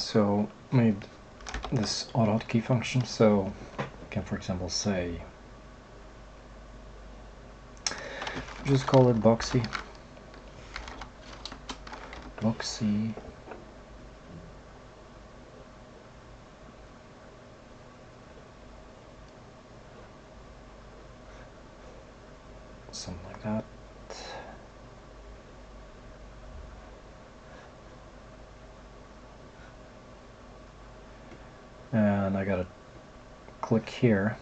So made this auto hotkey function, so I can, for example, say, just call it boxy. Something like that. And I gotta click here,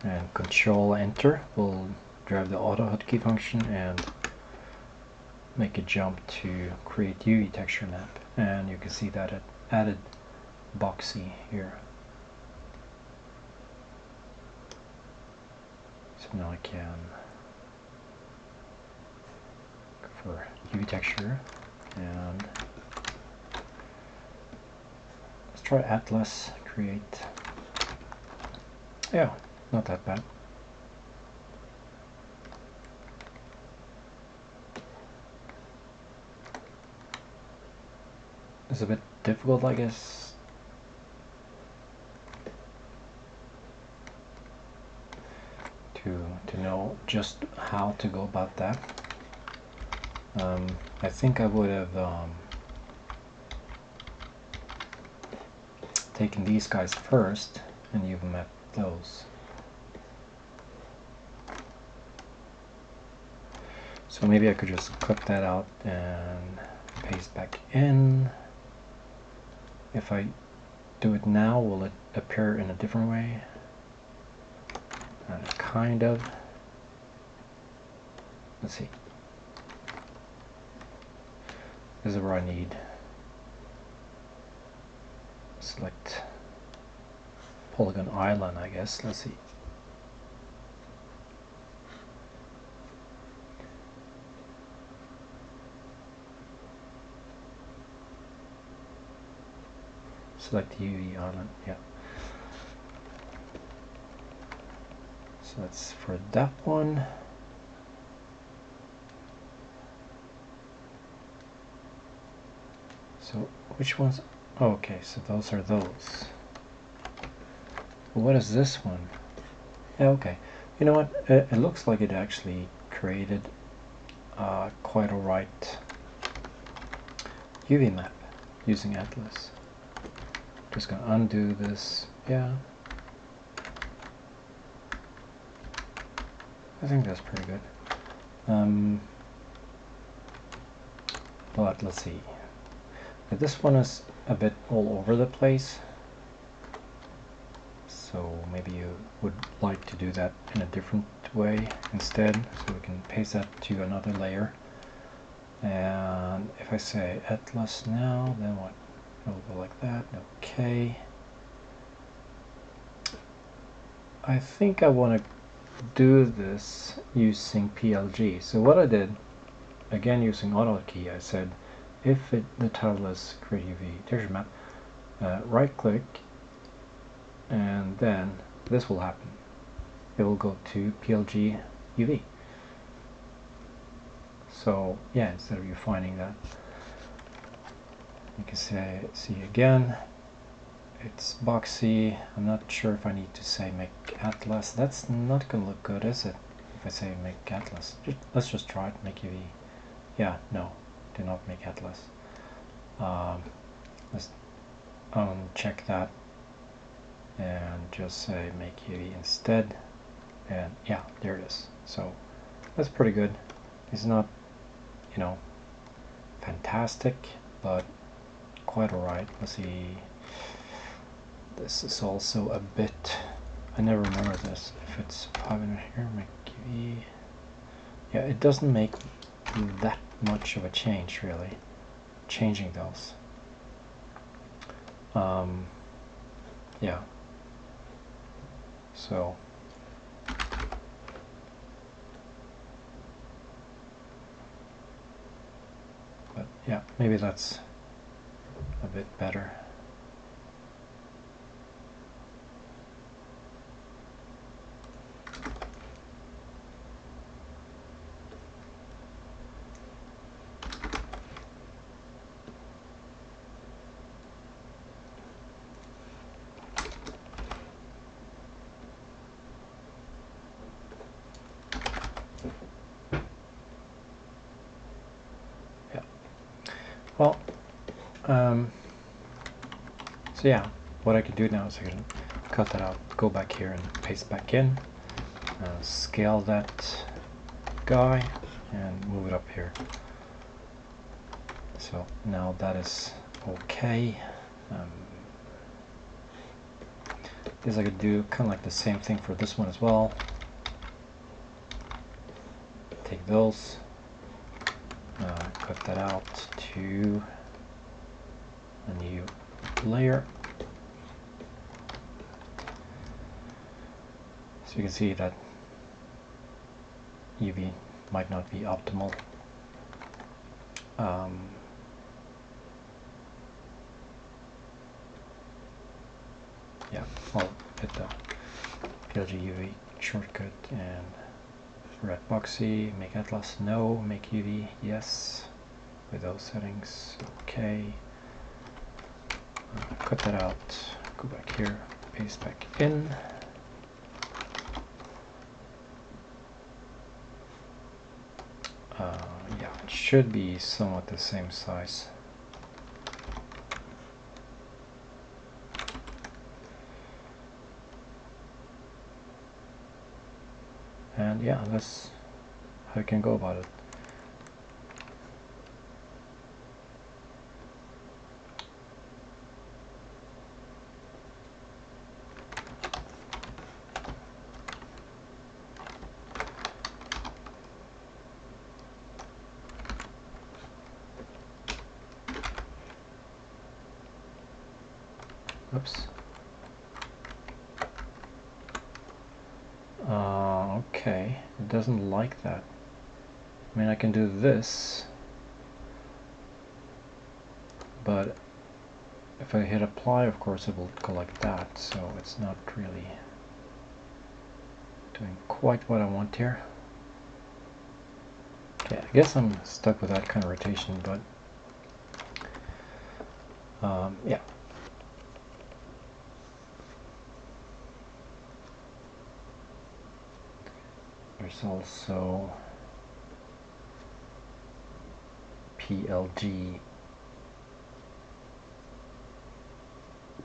and Control Enter will drive the auto hotkey function and make a jump to create UV texture map. And you can see that it added boxy here. So now I can go for UV texture, and let's try Atlas, create. Yeah, not that bad. It's a bit difficult, I guess, to know just how to go about that. I think I would have taken these guys first and UV mapped those. So maybe I could just cut that out and paste back in. If I do it now, will it appear in a different way? Kind of. Let's see. This is where I need select polygon island, I guess. Let's see. Select UV island, yeah. So that's for that one. So which ones? Oh, okay, so those are those. What is this one? Yeah, okay. You know what? It looks like it actually created quite alright UV map using Atlas. Just gonna undo this. Yeah. I think that's pretty good. But let's see. This one is a bit all over the place. So maybe you would like to do that in a different way instead. So we can paste that to another layer. And if I say Atlas now, then what? It'll go like that. Okay. I think I want to do this using PLG. So what I did, again using AutoKey, I said if the title is create UV texture map, right click, and then this will happen. It will go to PLG UV. So yeah, instead of you finding that, you can see again, it's boxy. I'm not sure if I need to say make Atlas. That's not gonna look good, is it? If I say make Atlas, let's just try it. Make UV. Yeah, no, do not make Atlas. Let's uncheck that and just say make UV instead. And yeah, there it is. So that's pretty good. It's not, you know, fantastic, but quite alright. Let's see. This is also a bit, I never remember this, if it's 500 here, make UV. Yeah, it doesn't make that much of a change really, changing those. Yeah, so but yeah, maybe that's a bit better. Well, so yeah, what I can do now is I can cut that out, go back here and paste back in, scale that guy and move it up here. So now that is okay. Guess I could do kind of like the same thing for this one as well. Take those, cut that out to a new layer. So you can see that UV might not be optimal. Yeah, I'll hit the PLG UV shortcut and red boxy, make Atlas no, make UV yes, with those settings, okay. Cut that out, go back here, paste back in. Yeah, it should be somewhat the same size. And yeah, that's how you can go about it. Oops. Okay, it doesn't like that. I mean, I can do this, but if I hit apply, of course, it will go like that, so it's not really doing quite what I want here. Okay, I guess I'm stuck with that kind of rotation, but yeah. There's also PLG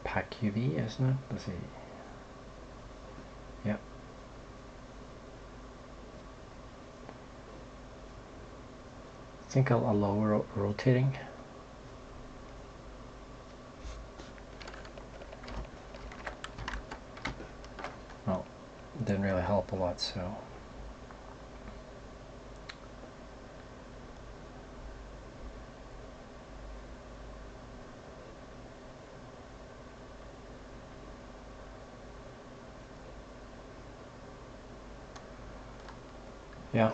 pack UV, isn't it? Let's see. Yep. I think I'll lower rotating. Well, it didn't really help a lot, so. Yeah.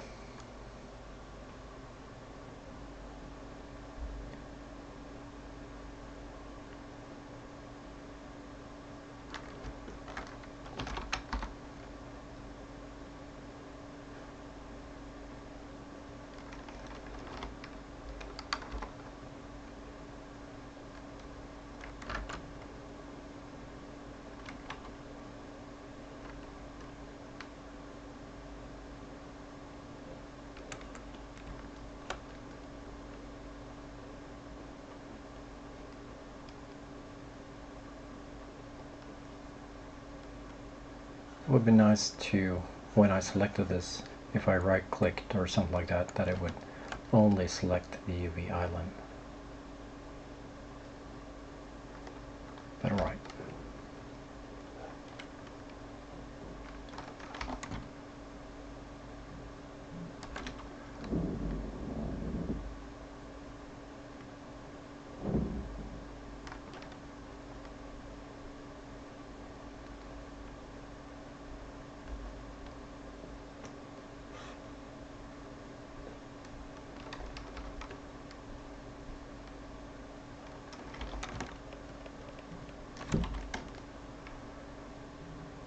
It would be nice to, when I selected this, if I right clicked or something like that, that it would only select the UV island. But alright.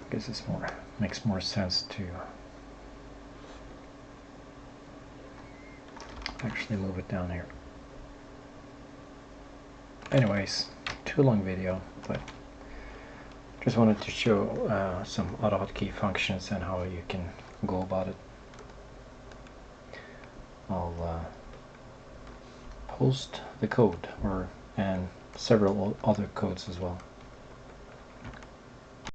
I guess it's makes more sense to actually move it down here. Anyways, too long video, but just wanted to show some auto hotkey functions and how you can go about it. I'll post the code and several other codes as well.